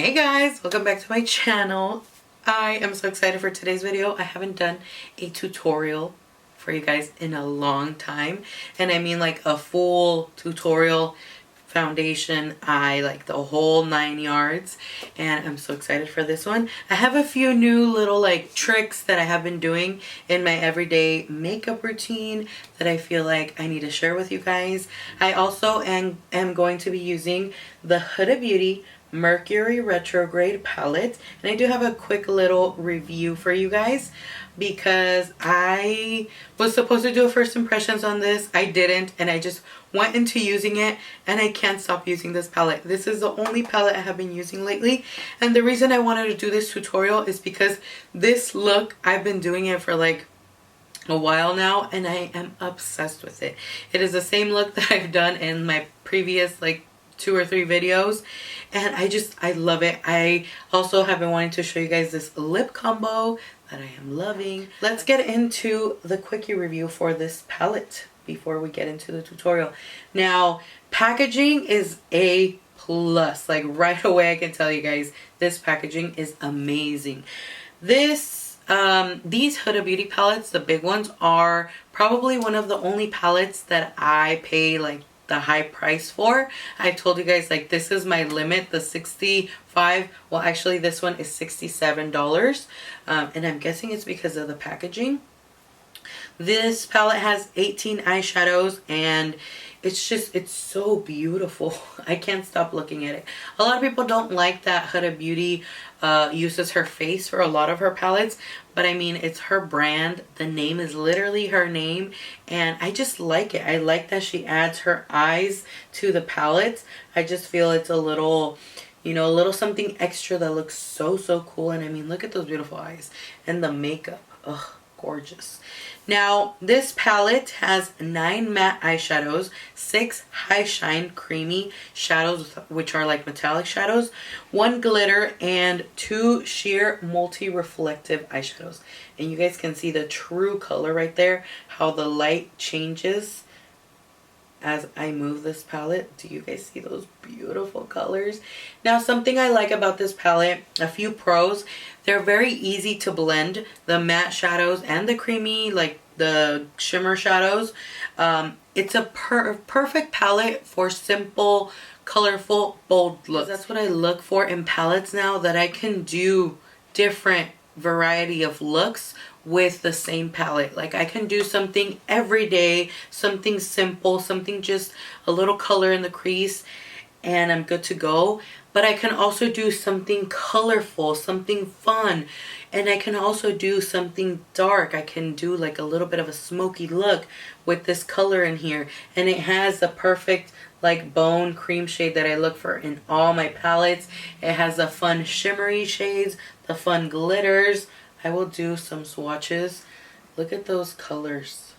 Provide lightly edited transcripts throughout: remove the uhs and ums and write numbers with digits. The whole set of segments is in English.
Hey guys, welcome back to my channel. I am so excited for today's video. I haven't done a tutorial for you guys in a long time, and I mean like a full tutorial, foundation, eye, like the whole 9 yards, and I'm so excited for this one. I have a few new little like tricks that I have been doing in my everyday makeup routine that I feel like I need to share with you guys. I also am going to be using the Huda Beauty Mercury Retrograde palette, and I do have a quick little review for you guys because I was supposed to do a first impressions on this. I didn't, and I just went into using it, and I can't stop using this palette. This is the only palette I have been using lately, and the reason I wanted to do this tutorial is because this look, I've been doing it for like a while now, and I am obsessed with it. It is the same look that I've done in my previous like 2 or 3 videos, and I love it. I also have been wanting to show you guys this lip combo that I am loving. Let's get into the quickie review for this palette before we get into the tutorial. Now, packaging is a plus. Like right away I can tell you guys this packaging is amazing. These Huda Beauty palettes, the big ones, are probably one of the only palettes that I pay like the high price for. I told you guys like this is my limit, the 65, well actually this one is $67, and I'm guessing it's because of the packaging. This palette has 18 eyeshadows, and it's so beautiful. I can't stop looking at it. A lot of people don't like that Huda Beauty uses her face for a lot of her palettes, but I mean, it's her brand. The name is literally her name, and I just like it. I like that she adds her eyes to the palette. I just feel it's a little, you know, a little something extra that looks so cool. And I mean, look at those beautiful eyes and the makeup. Ugh, gorgeous. Now, this palette has 9 matte eyeshadows, 6 high shine creamy shadows, which are like metallic shadows, 1 glitter, and 2 sheer multi-reflective eyeshadows. And you guys can see the true color right there, how the light changes as I move this palette. Do you guys see those beautiful colors? Now, something I like about this palette, a few pros: they're very easy to blend, the matte shadows and the creamy, like the shimmer shadows. It's a perfect palette for simple, colorful, bold looks. That's what I look for in palettes now, that I can do different variety of looks with the same palette. Like I can do something every day, something simple, something just a little color in the crease, and I'm good to go. But I can also do something colorful, something fun, and I can also do something dark. I can do like a little bit of a smoky look with this color in here, and it has the perfect like bone cream shade that I look for in all my palettes. It has the fun shimmery shades, the fun glitters. I will do some swatches. Look at those colors.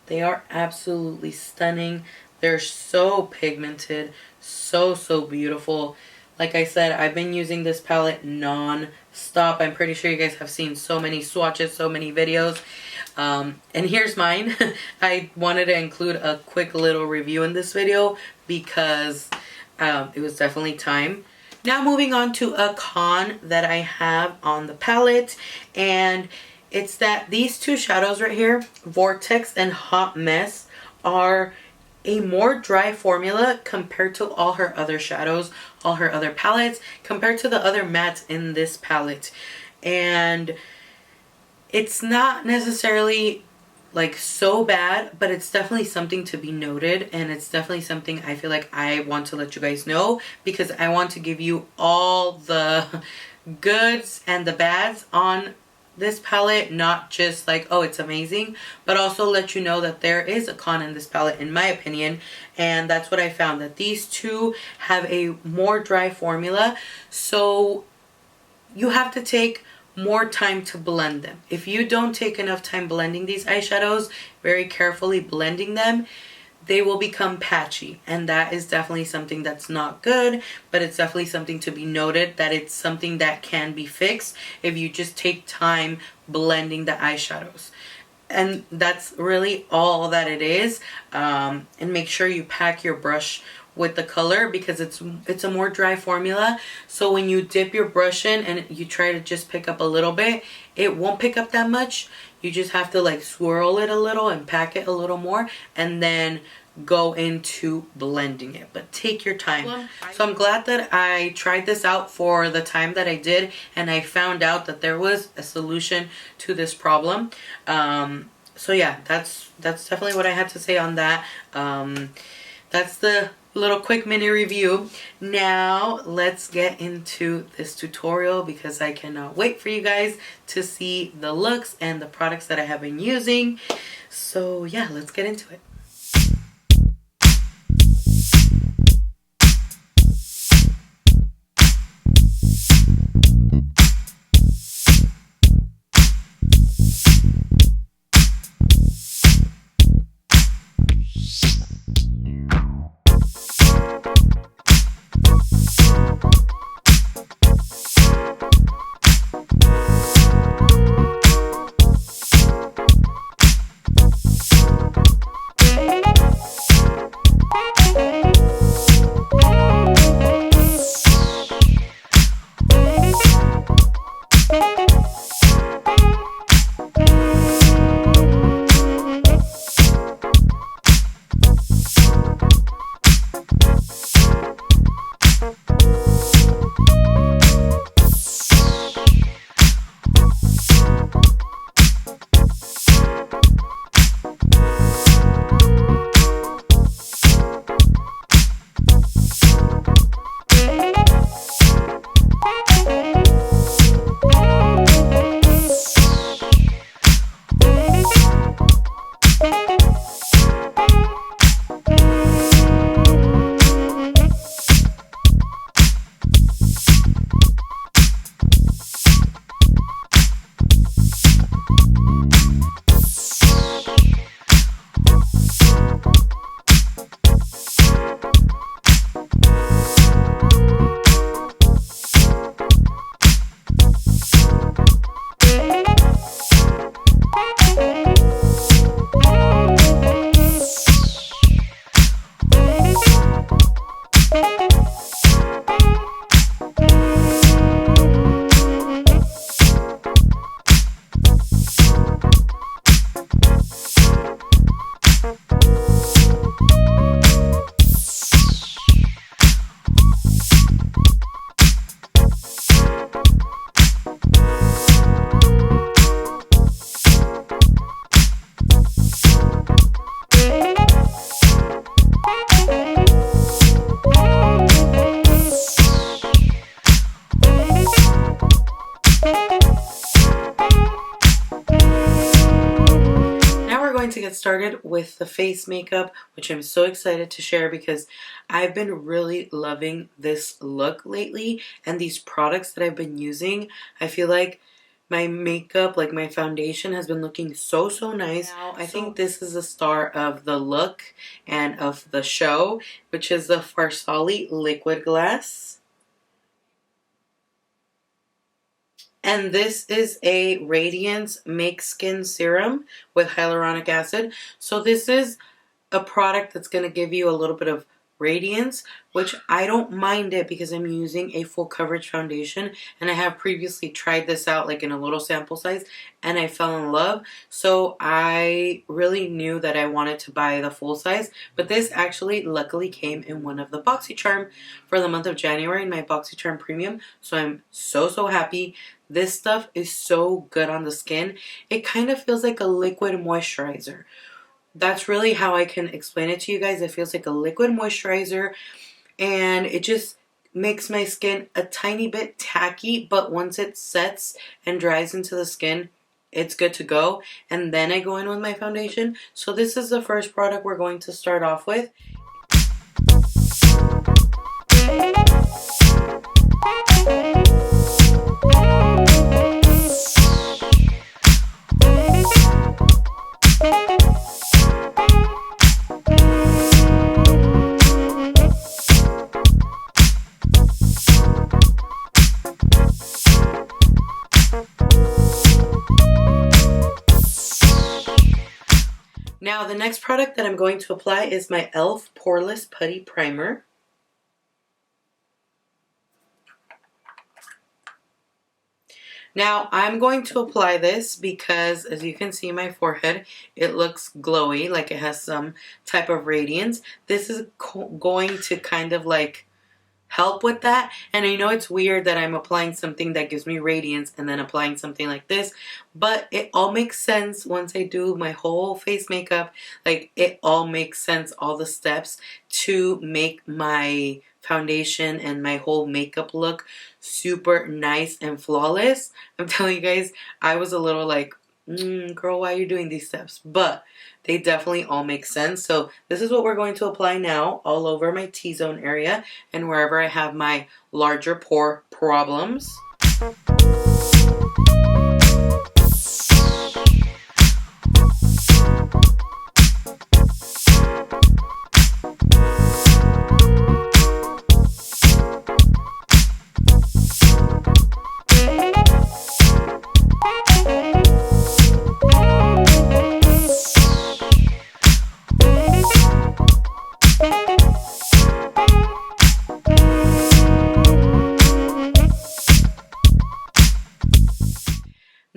They are absolutely stunning. They're so pigmented, so beautiful. Like I said, I've been using this palette non-stop. I'm pretty sure you guys have seen so many swatches, so many videos. And here's mine. I wanted to include a quick little review in this video because it was definitely time. Now moving on to a con that I have on the palette, and it's that these 2 shadows right here, Vortex and Hot Mess, are a more dry formula compared to all her other shadows, all her other palettes, compared to the other mattes in this palette. And it's not necessarily like so bad, but it's definitely something to be noted, and it's definitely something I feel like I want to let you guys know, because I want to give you all the goods and the bads on this palette, not just like, oh, it's amazing, but also let you know that there is a con in this palette, in my opinion. And that's what I found, that these 2 have a more dry formula, so you have to take more time to blend them. If you don't take enough time blending these eyeshadows, very carefully blending them, they will become patchy, and that is definitely something that's not good. But it's definitely something to be noted, that it's something that can be fixed if you just take time blending the eyeshadows. And that's really all that it is. And make sure you pack your brush with the color because it's a more dry formula. So when you dip your brush in and you try to just pick up a little bit, it won't pick up that much. You just have to like swirl it a little and pack it a little more and then go into blending it, but take your time. So I'm glad that I tried this out for the time that I did, and I found out that there was a solution to this problem. So yeah, that's definitely what I had to say on that. That's the little quick mini review. Now let's get into this tutorial because I cannot wait for you guys to see the looks and the products that I have been using. So yeah, let's get into it. To get started with the face makeup, which I'm so excited to share because I've been really loving this look lately and these products that I've been using. I feel like my makeup, like my foundation, has been looking so nice. Now, I think this is the star of the look and of the show, which is the Farsali Liquid Glass. And this is a Radiance Make Skin Serum with hyaluronic acid. So this is a product that's going to give you a little bit of radiance, which I don't mind it because I'm using a full coverage foundation, and I have previously tried this out like in a little sample size and I fell in love. So I really knew that I wanted to buy the full size, but this actually luckily came in one of the BoxyCharm for the month of January in my BoxyCharm Premium. So I'm so happy. This stuff is so good on the skin. It kind of feels like a liquid moisturizer. That's really how I can explain it to you guys. It feels like a liquid moisturizer, and it just makes my skin a tiny bit tacky, but once it sets and dries into the skin, it's good to go. And then I go in with my foundation. So this is the first product we're going to start off with. Now the next product that I'm going to apply is my e.l.f. Poreless Putty Primer. Now I'm going to apply this because, as you can see, my forehead, it looks glowy, like it has some type of radiance. This is going to kind of like help with that. And I know it's weird that I'm applying something that gives me radiance and then applying something like this, but it all makes sense once I do my whole face makeup. Like, it all makes sense, all the steps to make my foundation and my whole makeup look super nice and flawless. I'm telling you guys, I was a little like, girl, why are you doing these steps? But they definitely all make sense. So this is what we're going to apply now all over my T-zone area and wherever I have my larger pore problems.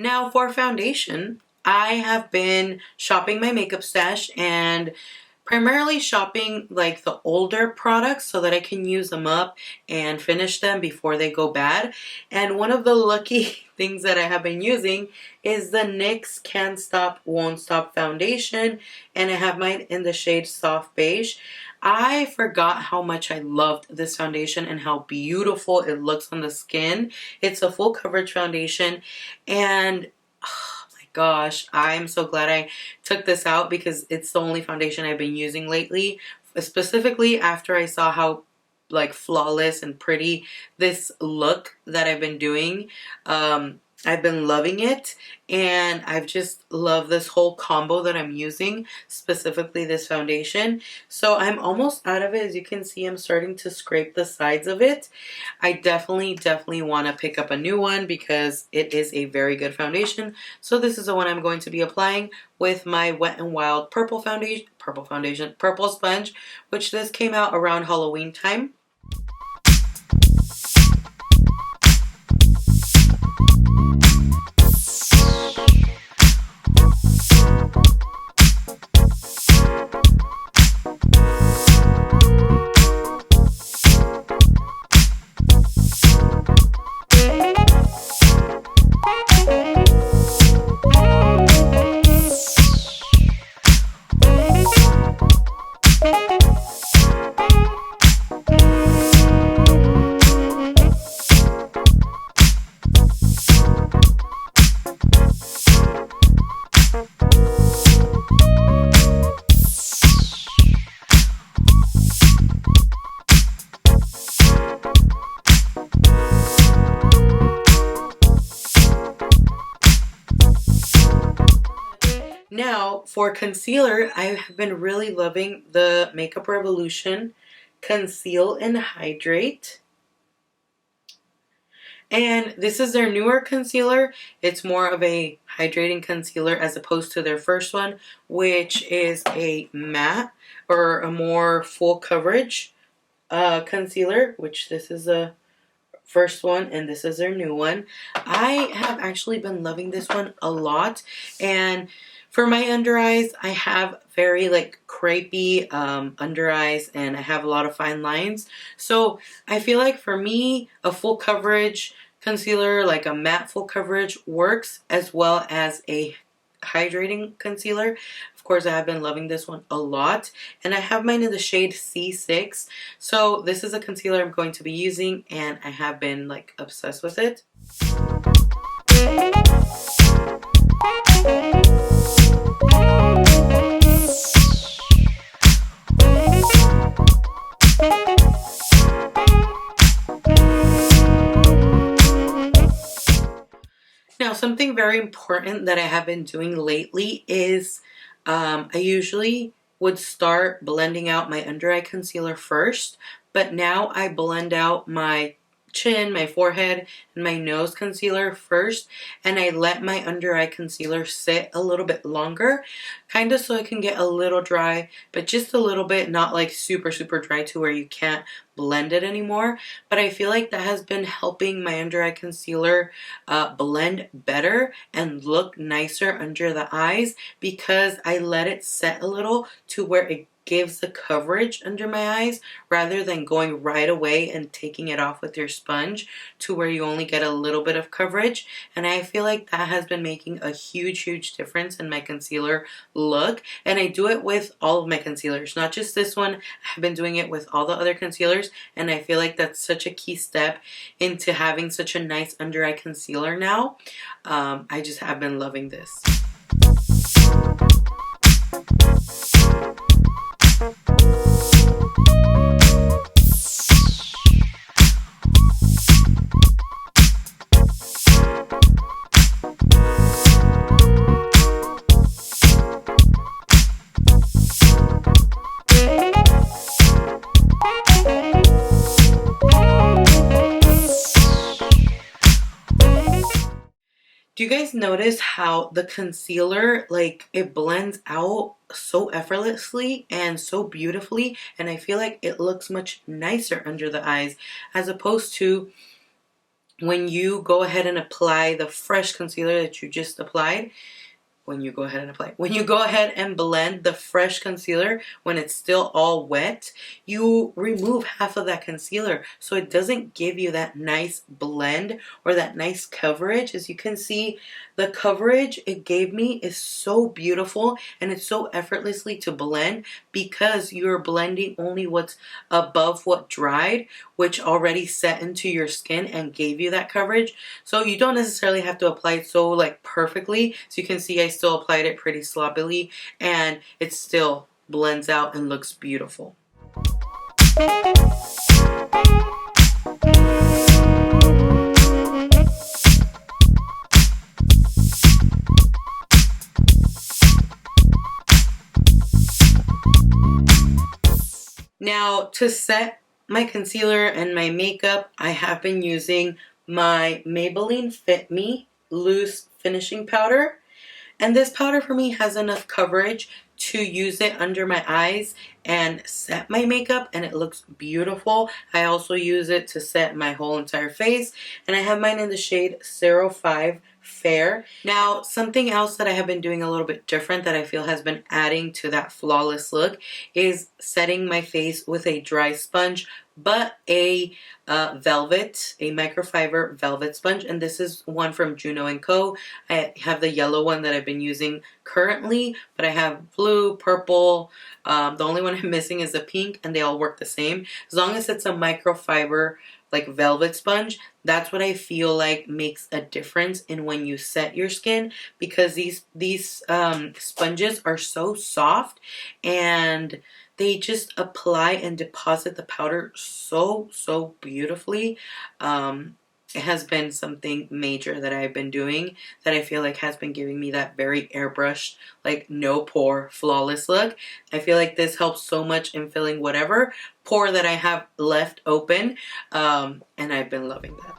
Now for foundation, I have been shopping my makeup stash and primarily shopping like the older products so that I can use them up and finish them before they go bad. And one of the lucky things that I have been using is the NYX Can't Stop Won't Stop foundation, and I have mine in the shade Soft Beige. I forgot how much I loved this foundation and how beautiful it looks on the skin. It's a full coverage foundation, and oh my gosh, I'm so glad I took this out because it's the only foundation I've been using lately, specifically after I saw how like flawless and pretty this look that I've been doing. I've been loving it, and I've just loved this whole combo that I'm using, specifically this foundation. So I'm almost out of it. As you can see, I'm starting to scrape the sides of it. I definitely want to pick up a new one because it is a very good foundation. So this is the one I'm going to be applying with my Wet n Wild purple sponge, which this came out around Halloween time. Now, for concealer, I have been really loving the Makeup Revolution Conceal and Hydrate. And this is their newer concealer. It's more of a hydrating concealer as opposed to their first one, which is a matte or a more full coverage concealer, which this is a first one and this is their new one. I have actually been loving this one a lot, and for my under eyes, I have very like crepey under eyes, and I have a lot of fine lines. So I feel like for me, a full coverage concealer, like a matte full coverage, works as well as a hydrating concealer. Of course, I have been loving this one a lot, and I have mine in the shade C6. So this is a concealer I'm going to be using, and I have been like obsessed with it. Now, something very important that I have been doing lately is I usually would start blending out my under eye concealer first, but now I blend out my chin, my forehead, and my nose concealer first, and I let my under eye concealer sit a little bit longer, kind of so it can get a little dry, but just a little bit, not like super dry to where you can't blend it anymore. But I feel like that has been helping my under eye concealer blend better and look nicer under the eyes, because I let it set a little to where it gives the coverage under my eyes, rather than going right away and taking it off with your sponge to where you only get a little bit of coverage. And I feel like that has been making a huge difference in my concealer look. And I do it with all of my concealers, not just this one. I've been doing it with all the other concealers, and I feel like that's such a key step into having such a nice under eye concealer now. I just have been loving this. Do you guys notice how the concealer, like, it blends out so effortlessly and so beautifully, and I feel like it looks much nicer under the eyes, as opposed to when you go ahead and apply the fresh concealer that you just applied. When you go ahead and blend the fresh concealer when it's still all wet, you remove half of that concealer, so it doesn't give you that nice blend or that nice coverage. As you can see, the coverage it gave me is so beautiful, and it's so effortlessly to blend because you're blending only what's above what dried, which already set into your skin and gave you that coverage. So you don't necessarily have to apply it so like perfectly. So you can see I still applied it pretty sloppily, and it still blends out and looks beautiful. Now, to set my concealer and my makeup, I have been using my Maybelline Fit Me Loose Finishing Powder. And this powder for me has enough coverage to use it under my eyes and set my makeup, and it looks beautiful. I also use it to set my whole entire face, and I have mine in the shade 05 Fair. Now, something else that I have been doing a little bit different that I feel has been adding to that flawless look is setting my face with a dry sponge, but a microfiber velvet sponge, and this is one from Juno & Co. I have the yellow one that I've been using currently, but I have blue, purple. The only one I'm missing is the pink, and they all work the same. As long as it's a microfiber like velvet sponge, that's what I feel like makes a difference in when you set your skin, because these sponges are so soft and they just apply and deposit the powder so beautifully. It has been something major that I've been doing that I feel like has been giving me that very airbrushed, like no pore, flawless look. I feel like this helps so much in filling whatever pore that I have left open, and I've been loving that.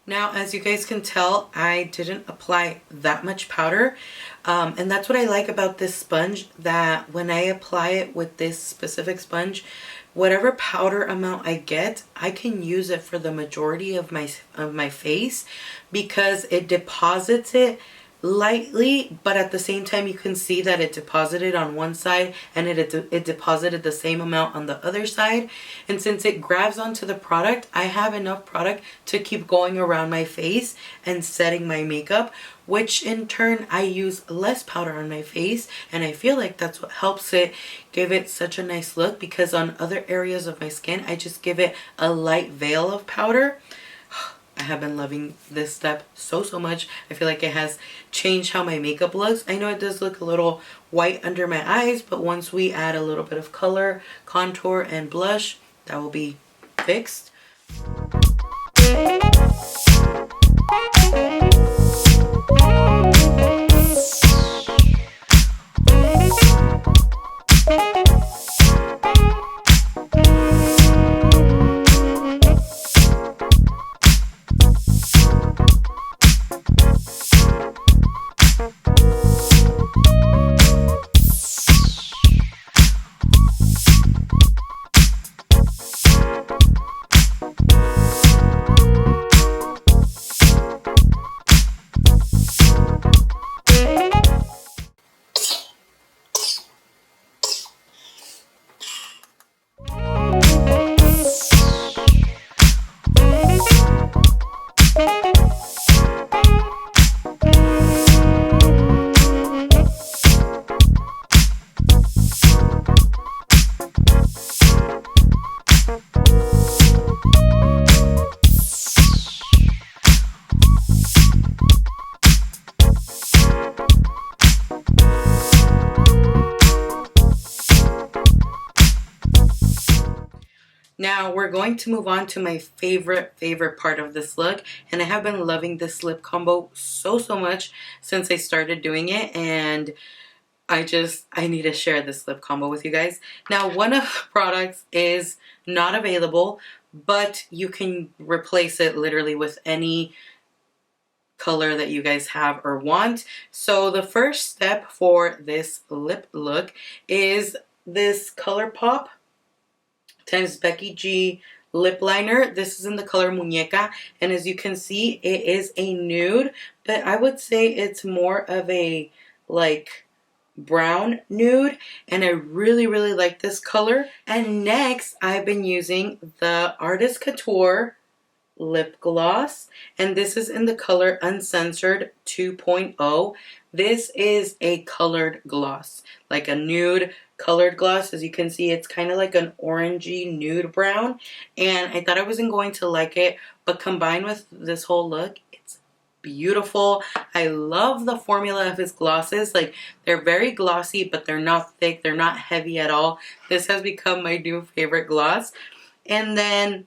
Now, as you guys can tell, I didn't apply that much powder, and that's what I like about this sponge, that when I apply it with this specific sponge, whatever powder amount I get, I can use it for the majority of my face, because it deposits it lightly, but at the same time you can see that it deposited on one side and it deposited the same amount on the other side. And since it grabs onto the product, I have enough product to keep going around my face and setting my makeup, which in turn I use less powder on my face, and I feel like that's what helps it give it such a nice look, because on other areas of my skin I just give it a light veil of powder. I have been loving this step so much. I feel like it has changed how my makeup looks. I know it does look a little white under my eyes, but once we add a little bit of color, contour, and blush, that will be fixed. Now we're going to move on to my favorite part of this look, and I have been loving this lip combo so much since I started doing it, and I need to share this lip combo with you guys. Now, one of the products is not available, but you can replace it literally with any color that you guys have or want. So the first step for this lip look is this ColourPop times Becky G lip liner. This is in the color Muñeca, and as you can see, it is a nude, but I would say it's more of a like brown nude, and I really like this color. And next, I've been using the Artist Couture lip gloss, and this is in the color Uncensored 2.0. This is a colored gloss, like a nude colored gloss. As you can see, it's kind of like an orangey nude brown, and I thought I wasn't going to like it, but combined with this whole look, it's beautiful. I love the formula of his glosses. Like, they're very glossy, but they're not thick, they're not heavy at all. This has become my new favorite gloss. And then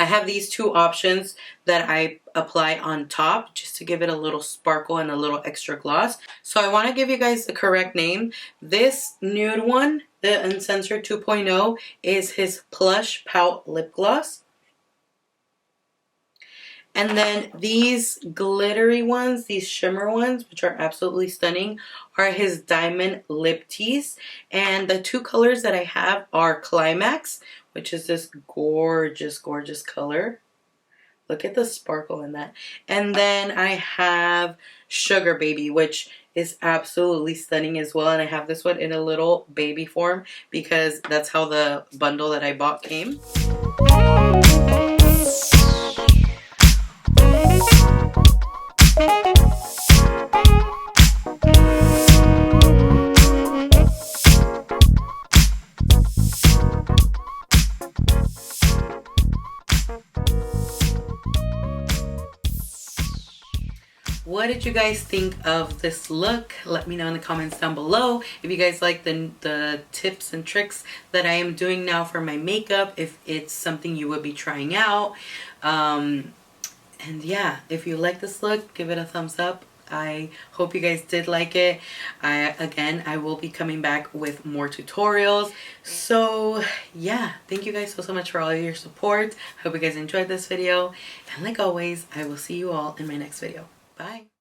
I have these two options that I apply on top just to give it a little sparkle and a little extra gloss. So I want to give you guys the correct name. This nude one, the Uncensored 2.0, is his Plush Pout Lip Gloss. And then these glittery ones, these shimmer ones, which are absolutely stunning, are his Diamond Lip Tease. And the two colors that I have are Climax, which is this gorgeous color. Look at the sparkle in that. And then I have Sugar Baby, which is absolutely stunning as well. And I have this one in a little baby form because that's how the bundle that I bought came. What did you guys think of this look? Let me know in the comments down below if you guys like the tips and tricks that I am doing now for my makeup, if it's something you would be trying out. And yeah, if you like this look, give it a thumbs up. I hope you guys did like it. Again, I will be coming back with more tutorials. So yeah, thank you guys so much for all of your support. Hope you guys enjoyed this video. And like always, I will see you all in my next video. Bye.